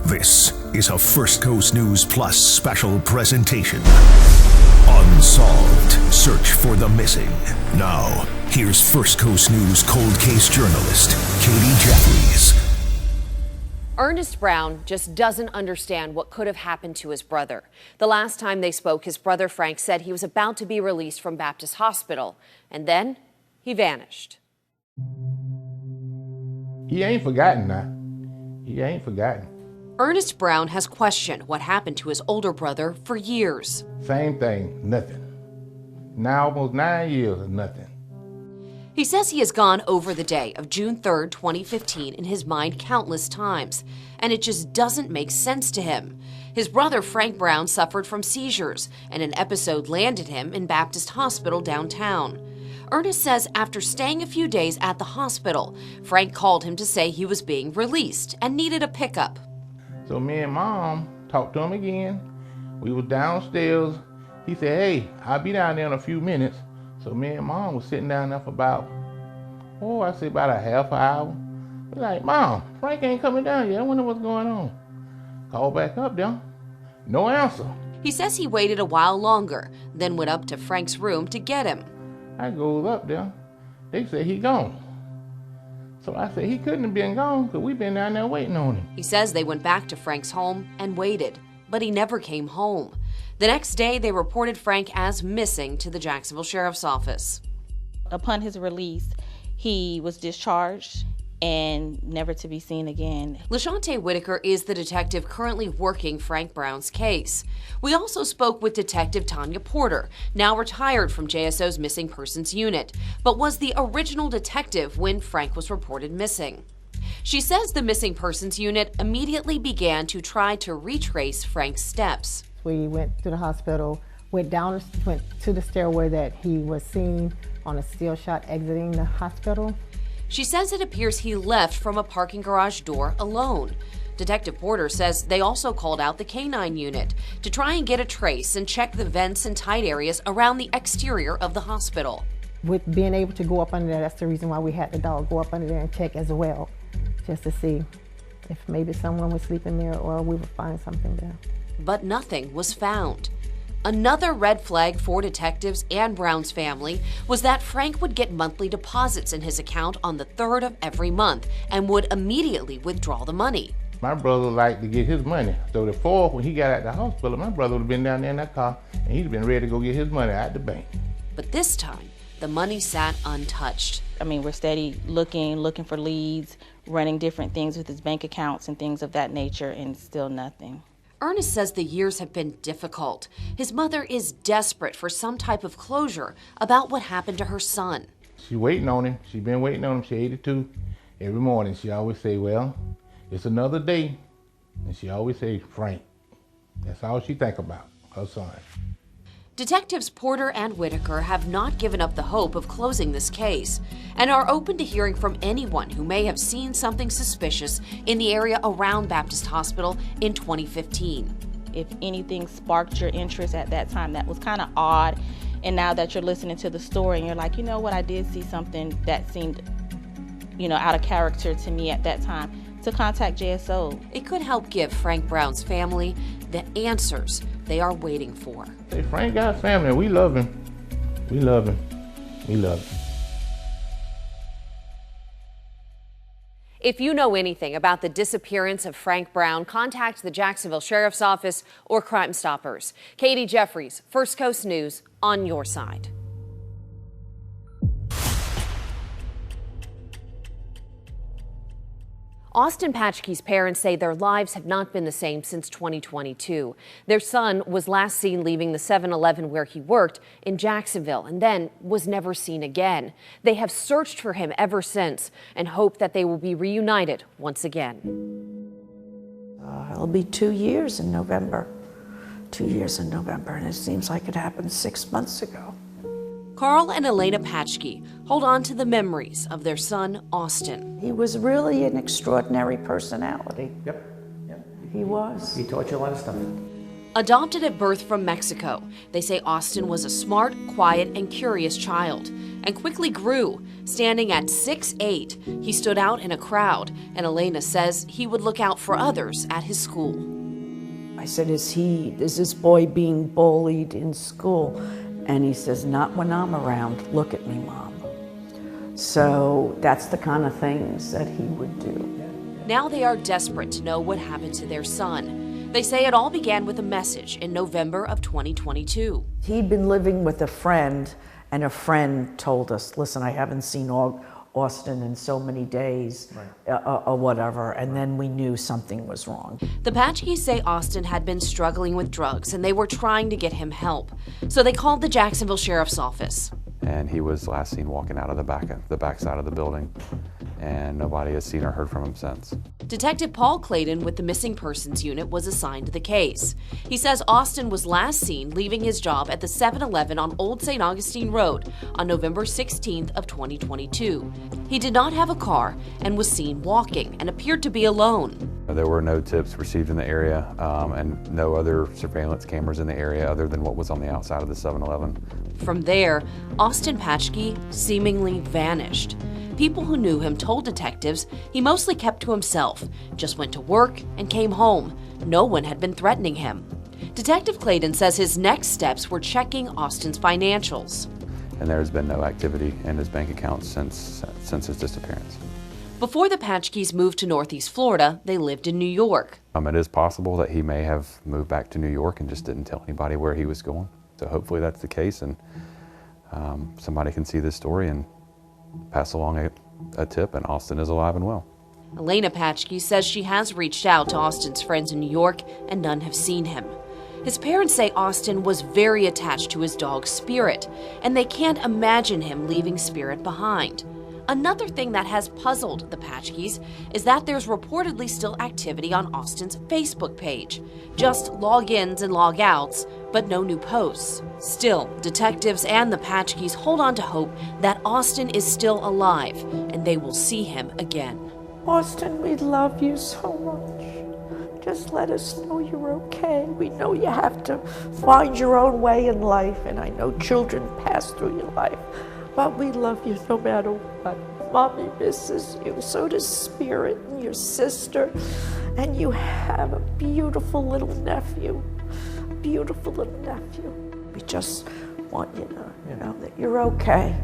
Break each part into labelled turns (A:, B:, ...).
A: This is a First Coast News Plus special presentation. Unsolved. Search for the missing. Now, here's First Coast News cold case journalist, Katie Jeffries.
B: Ernest Brown just doesn't understand what could have happened to his brother. The last time they spoke, his brother Frank said he was about to be released from Baptist Hospital, and then he vanished.
C: He ain't forgotten now. He ain't forgotten.
B: Ernest Brown has questioned what happened to his older brother for years.
C: Same thing, nothing. Now almost 9 years of nothing.
B: He says he has gone over the day of June 3rd, 2015 in his mind countless times, and it just doesn't make sense to him. His brother Frank Brown suffered from seizures, and an episode landed him in Baptist Hospital downtown. Ernest says after staying a few days at the hospital, Frank called him to say he was being released and needed a pickup.
C: So me and Mom talked to him again. We was downstairs. He said, hey, I'll be down there in a few minutes. So me and Mom was sitting down there for about a half hour. We're like, Mom, Frank ain't coming down yet. I wonder what's going on. Call back up there. No answer.
B: He says he waited a while longer, then went up to Frank's room to get him.
C: I goes up there. They said he gone. So I said he couldn't have been gone because we've been down there waiting on him.
B: He says they went back to Frank's home and waited, but he never came home. The next day, they reported Frank as missing to the Jacksonville Sheriff's Office.
D: Upon his release, he was discharged and never to be seen again.
B: LaShante Whitaker is the detective currently working Frank Brown's case. We also spoke with Detective Tanya Porter, now retired from JSO's Missing Persons Unit, but was the original detective when Frank was reported missing. She says the Missing Persons Unit immediately began to try to retrace Frank's steps.
E: We went to the hospital, went to the stairway that he was seen on a still shot exiting the hospital.
B: She says it appears he left from a parking garage door alone. Detective Porter says they also called out the K-9 unit to try and get a trace and check the vents and tight areas around the exterior of the hospital.
E: With being able to go up under there, that's the reason why we had the dog go up under there and check as well, just to see if maybe someone was sleeping there or we would find something there.
B: But nothing was found. Another red flag for detectives and Brown's family was that Frank would get monthly deposits in his account on the 3rd of every month and would immediately withdraw the money.
C: My brother liked to get his money. So the 4th, when he got out of the hospital, my brother would have been down there in that car and he'd been ready to go get his money out the bank.
B: But this time, the money sat untouched.
D: I mean, we're steady looking for leads, running different things with his bank accounts and things of that nature, and still nothing.
B: Ernest says the years have been difficult. His mother is desperate for some type of closure about what happened to her son.
C: She waiting on him. She been waiting on him. She 82. Every morning she always say, well, it's another day. And she always say, Frank. That's all she think about, her son.
B: Detectives Porter and Whitaker have not given up the hope of closing this case and are open to hearing from anyone who may have seen something suspicious in the area around Baptist Hospital in 2015.
D: If anything sparked your interest at that time, that was kind of odd, and now that you're listening to the story and you're like, you know what, I did see something that seemed, out of character to me at that time, to contact JSO.
B: It could help give Frank Brown's family the answers they are waiting for.
C: Hey, Frank got family. We love him. We love him. We love him.
B: If you know anything about the disappearance of Frank Brown, contact the Jacksonville Sheriff's Office or Crime Stoppers. Katie Jeffries, First Coast News, on your side. Austin Patchkey's parents say their lives have not been the same since 2022. Their son was last seen leaving the 7-Eleven where he worked in Jacksonville and then was never seen again. They have searched for him ever since and hope that they will be reunited once again.
F: It'll be 2 years in November. 2 years in November, and it seems like it happened 6 months ago.
B: Carl and Elena Patchkey hold on to the memories of their son, Austin.
F: He was really an extraordinary personality.
G: Yep.
F: He was.
G: He taught you a lot of stuff.
B: Adopted at birth from Mexico, they say Austin was a smart, quiet, and curious child, and quickly grew. Standing at 6'8", he stood out in a crowd, and Elena says he would look out for others at his school.
F: I said, is this boy being bullied in school? And he says, not when I'm around. Look at me, Mom. So that's the kind of things that he would do.
B: Now they are desperate to know what happened to their son. They say it all began with a message in November of 2022.
F: He'd been living with a friend, and a friend told us, listen, I haven't seen Austin in so many days, or whatever, and then we knew something was wrong.
B: The Patchkes say Austin had been struggling with drugs, and they were trying to get him help. So they called the Jacksonville Sheriff's Office.
G: And he was last seen walking out of the back side of the building, and nobody has seen or heard from him since.
B: Detective Paul Clayton with the Missing Persons Unit was assigned to the case. He says Austin was last seen leaving his job at the 7-Eleven on Old St. Augustine Road on November 16th of 2022. He did not have a car and was seen walking and appeared to be alone.
G: There were no tips received in the area and no other surveillance cameras in the area other than what was on the outside of the 7-Eleven.
B: From there, Austin Patchke seemingly vanished. People who knew him told detectives he mostly kept to himself, just went to work and came home. No one had been threatening him. Detective Clayton says his next steps were checking Austin's financials.
G: And there's been no activity in his bank account since his disappearance.
B: Before the Patchkes moved to Northeast Florida, they lived in New York.
G: It is possible that he may have moved back to New York and just didn't tell anybody where he was going. So hopefully that's the case, and somebody can see this story and pass along a tip, and Austin is alive and well.
B: Elena Patchke says she has reached out to Austin's friends in New York, and none have seen him. His parents say Austin was very attached to his dog Spirit, and they can't imagine him leaving Spirit behind. Another thing that has puzzled the Patchkes is that there's reportedly still activity on Austin's Facebook page. Just logins and logouts, but no new posts. Still, detectives and the Patchkes hold on to hope that Austin is still alive and they will see him again.
F: Austin, we love you so much. Just let us know you're okay. We know you have to find your own way in life, and I know children pass through your life. But we love you no matter what. Mommy misses you, so does Spirit and your sister. And you have a beautiful little nephew. A beautiful little nephew. We just want you to know that you're okay.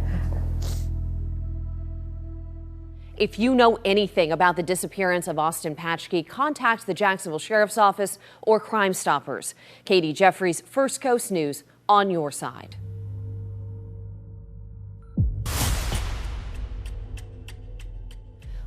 B: If you know anything about the disappearance of Austin Patchke, contact the Jacksonville Sheriff's Office or Crime Stoppers. Katie Jeffries, First Coast News, on your side.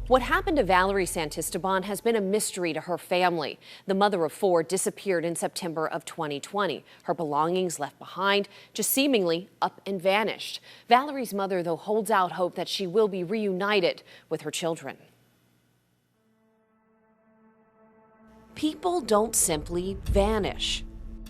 B: What happened to Valerie Santisteban has been a mystery to her family. The mother of 4 disappeared in September of 2020. Her belongings left behind, just seemingly up and vanished. Valerie's mother, though, holds out hope that she will be reunited with her children. People don't simply vanish.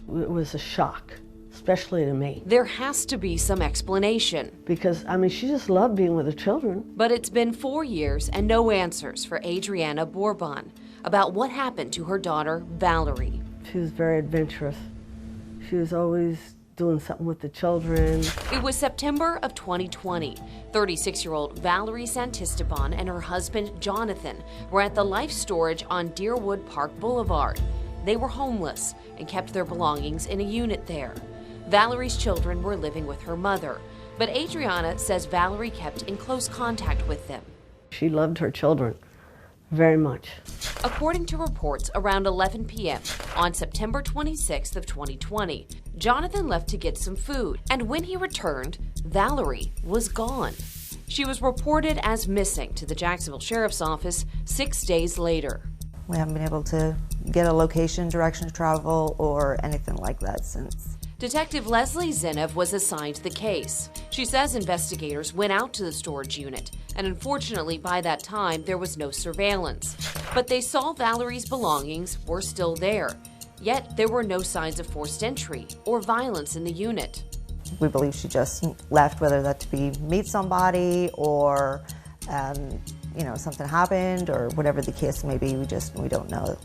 H: It was a shock, especially to me.
B: There has to be some explanation.
H: Because, she just loved being with her children.
B: But it's been 4 years and no answers for Adriana Bourbon about what happened to her daughter, Valerie.
H: She was very adventurous. She was always doing something with the children.
B: It was September of 2020. 36-year-old Valerie Santisteban and her husband, Jonathan, were at the Life Storage on Deerwood Park Boulevard. They were homeless and kept their belongings in a unit there. Valerie's children were living with her mother, but Adriana says Valerie kept in close contact with them.
H: She loved her children very much.
B: According to reports, around 11 p.m. on September 26th of 2020, Jonathan left to get some food, and when he returned, Valerie was gone. She was reported as missing to the Jacksonville Sheriff's Office 6 days later.
I: We haven't been able to get a location, direction of travel, or anything like that since.
B: Detective Leslie Zinev was assigned the case. She says investigators went out to the storage unit, and unfortunately by that time there was no surveillance. But they saw Valerie's belongings were still there, yet there were no signs of forced entry or violence in the unit.
I: We believe she just left, whether that to be meet somebody or something happened or whatever the case may be. We don't know.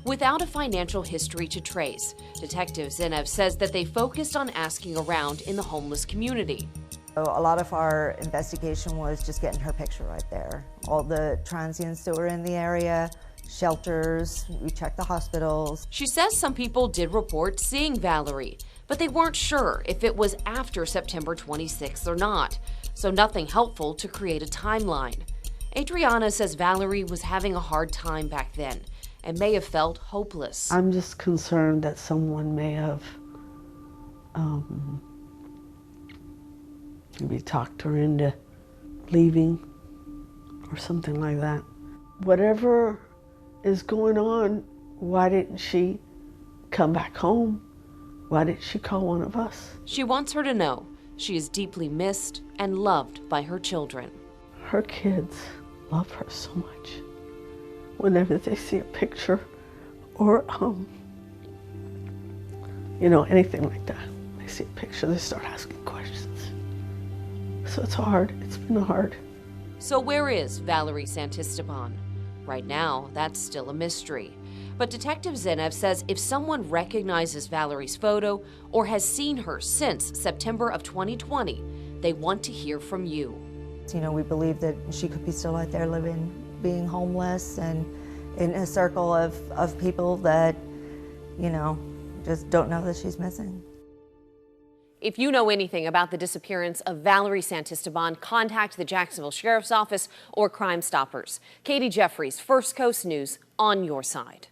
B: without a financial history to trace. Detective Zenev says that they focused on asking around in the homeless community.
I: So a lot of our investigation was just getting her picture right there. All the transients that were in the area, shelters, we checked the hospitals.
B: She says some people did report seeing Valerie, but they weren't sure if it was after September 26th or not, so nothing helpful to create a timeline. Adriana says Valerie was having a hard time back then and may have felt hopeless.
J: I'm just concerned that someone may have maybe talked her into leaving or something like that. Whatever is going on, why didn't she come back home? Why didn't she call one of us?
B: She wants her to know she is deeply missed and loved by her children.
J: Her kids love her so much. Whenever they see a picture or, anything like that, they see a picture, they start asking questions. So it's hard. It's been hard.
B: So where is Valerie Santisteban? Right now, that's still a mystery. But Detective Zenev says if someone recognizes Valerie's photo or has seen her since September of 2020, they want to hear from you.
I: We believe that she could be still out there living, being homeless, and in a circle of people that, just don't know that she's missing.
B: If you know anything about the disappearance of Valerie Santisteban, contact the Jacksonville Sheriff's Office or Crime Stoppers. Katie Jeffries, First Coast News, on your side.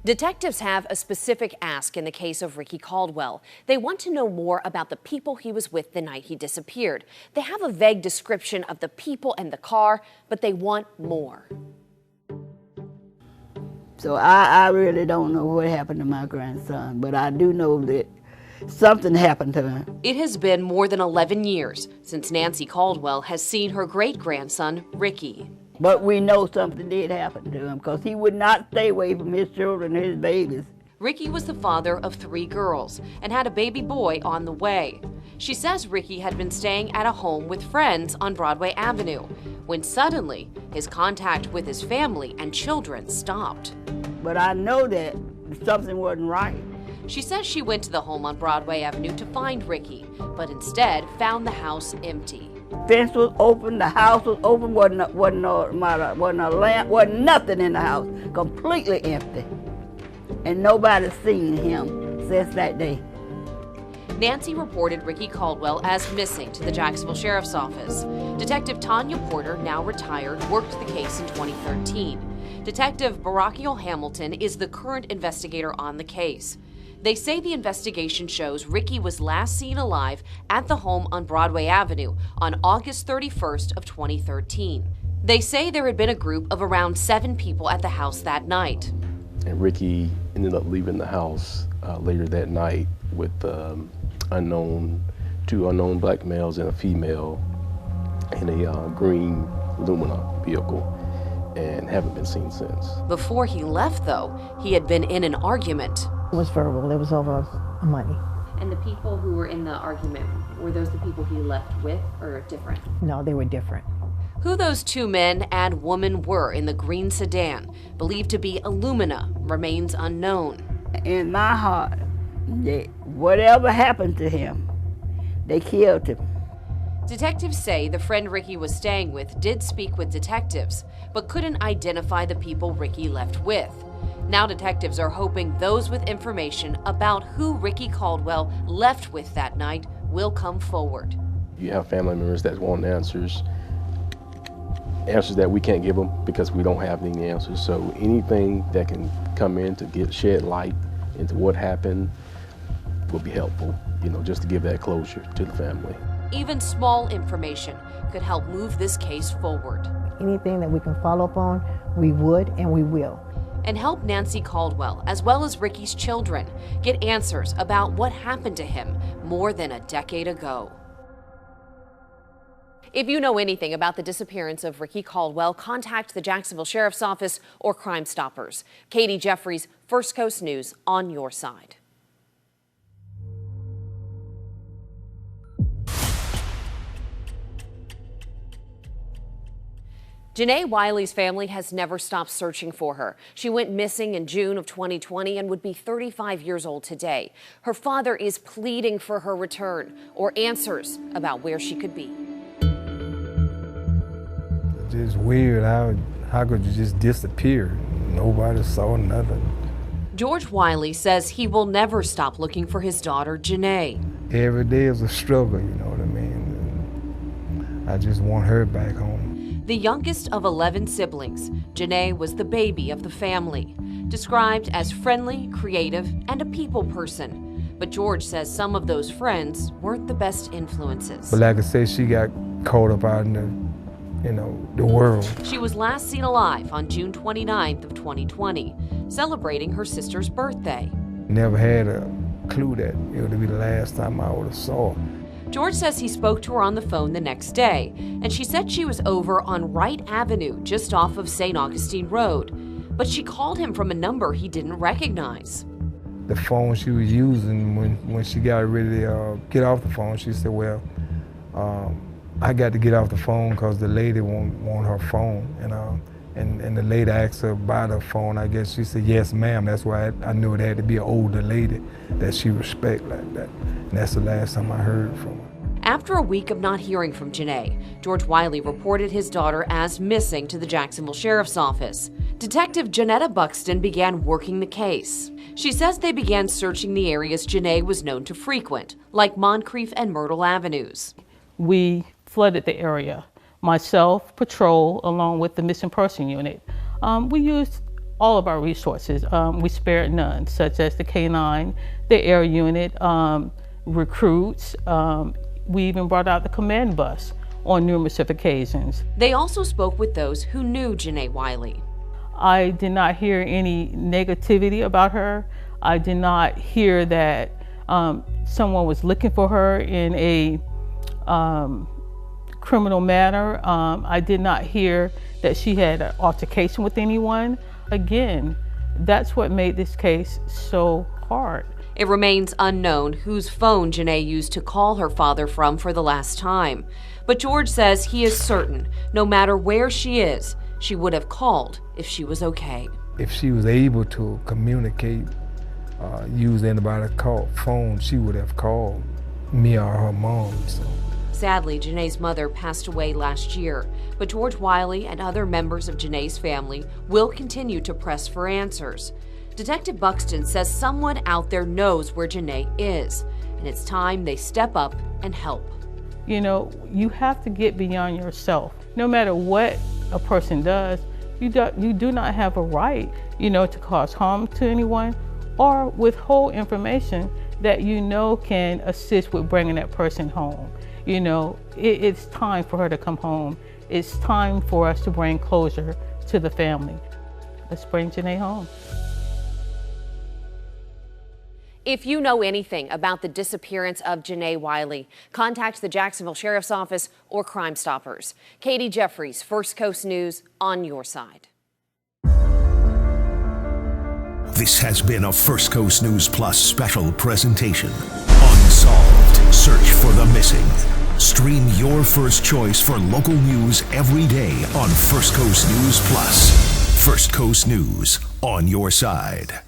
B: Detectives have a specific ask in the case of Ricky Caldwell. They want to know more about the people he was with the night he disappeared. They have a vague description of the people and the car, but they want more.
K: So I really don't know what happened to my grandson, but I do know that something happened to him.
B: It has been more than 11 years since Nancy Caldwell has seen her great-grandson, Ricky.
K: But we know something did happen to him because he would not stay away from his children and his babies.
B: Ricky was the father of 3 girls and had a baby boy on the way. She says Ricky had been staying at a home with friends on Broadway Avenue when suddenly his contact with his family and children stopped.
K: But I know that something wasn't right.
B: She says she went to the home on Broadway Avenue to find Ricky, but instead found the house empty.
K: Fence was open, the house was open, wasn't a lamp, wasn't nothing in the house, completely empty. And nobody's seen him since that day.
B: Nancy reported Ricky Caldwell as missing to the Jacksonville Sheriff's Office. Detective Tanya Porter, now retired, worked the case in 2013. Detective Barakiel Hamilton is the current investigator on the case. They say the investigation shows Ricky was last seen alive at the home on Broadway Avenue on August 31st of 2013. They say there had been a group of around 7 people at the house that night.
L: And Ricky ended up leaving the house later that night with 2 unknown black males and a female in a green Lumina vehicle, and haven't been seen since.
B: Before he left, though, he had been in an argument.
E: It was verbal. It was over money.
B: And the people who were in the argument, were those the people he left with or different?
E: No, they were different.
B: Who those 2 men and woman were in the green sedan, believed to be Illumina, remains unknown.
K: In my heart, whatever happened to him, they killed him.
B: Detectives say the friend Ricky was staying with did speak with detectives, but couldn't identify the people Ricky left with. Now detectives are hoping those with information about who Ricky Caldwell left with that night will come forward.
L: You have family members that want answers that we can't give them because we don't have any answers. So anything that can come in to shed light into what happened will be helpful, just to give that closure to the family.
B: Even small information could help move this case forward.
E: Anything that we can follow up on, we would and we will.
B: And help Nancy Caldwell, as well as Ricky's children, get answers about what happened to him more than a decade ago. If you know anything about the disappearance of Ricky Caldwell, contact the Jacksonville Sheriff's Office or Crime Stoppers. Katie Jeffries, First Coast News, on your side. Janae Wiley's family has never stopped searching for her. She went missing in June of 2020 and would be 35 years old today. Her father is pleading for her return or answers about where she could be.
M: It's just weird. How could you just disappear? Nobody saw nothing.
B: George Wiley says he will never stop looking for his daughter, Janae.
M: Every day is a struggle, you know what I mean? I just want her back home.
B: The youngest of 11 siblings, Janae was the baby of the family, described as friendly, creative, and a people person. But George says some of those friends weren't the best influences.
M: But like I said, she got caught up out in the world.
B: She was last seen alive on June 29th of 2020, celebrating her sister's birthday.
M: Never had a clue that it would be the last time I would have saw her.
B: George says he spoke to her on the phone the next day, and she said she was over on Wright Avenue, just off of St. Augustine Road. But she called him from a number he didn't recognize.
M: The phone she was using when she got ready to get off the phone, she said, well, I got to get off the phone because the lady want her phone. And the lady asked her about her phone. I guess she said, yes, ma'am. That's why I knew it had to be an older lady that she respect like that. And that's the last time I heard from her.
B: After a week of not hearing from Janae, George Wiley reported his daughter as missing to the Jacksonville Sheriff's Office. Detective Janetta Buxton began working the case. She says they began searching the areas Janae was known to frequent, like Moncrief and Myrtle Avenues.
N: We flooded the area. Myself, patrol, along with the missing person unit. We used all of our resources. We spared none, such as the K-9, the air unit, recruits. We even brought out the command bus on numerous occasions.
B: They also spoke with those who knew Janae Wiley.
N: I did not hear any negativity about her. I did not hear that someone was looking for her in a criminal manner. I did not hear that she had an altercation with anyone. Again, that's what made this case so hard.
B: It remains unknown whose phone Janae used to call her father from for the last time. But George says he is certain, no matter where she is, she would have called if she was okay.
M: If she was able to communicate, use anybody's phone, she would have called me or her mom. So.
B: Sadly, Janae's mother passed away last year, but George Wiley and other members of Janae's family will continue to press for answers. Detective Buxton says someone out there knows where Janae is, and it's time they step up and help.
N: You know, you have to get beyond yourself. No matter what a person does, you do not have a right, to cause harm to anyone or withhold information that can assist with bringing that person home. It's time for her to come home. It's time for us to bring closure to the family. Let's bring Janae home.
B: If you know anything about the disappearance of Janae Wiley, contact the Jacksonville Sheriff's Office or Crime Stoppers. Katie Jeffries, First Coast News, on your side.
A: This has been a First Coast News Plus special presentation. Unsolved. Search for the missing. Stream your first choice for local news every day on First Coast News Plus. First Coast News, on your side.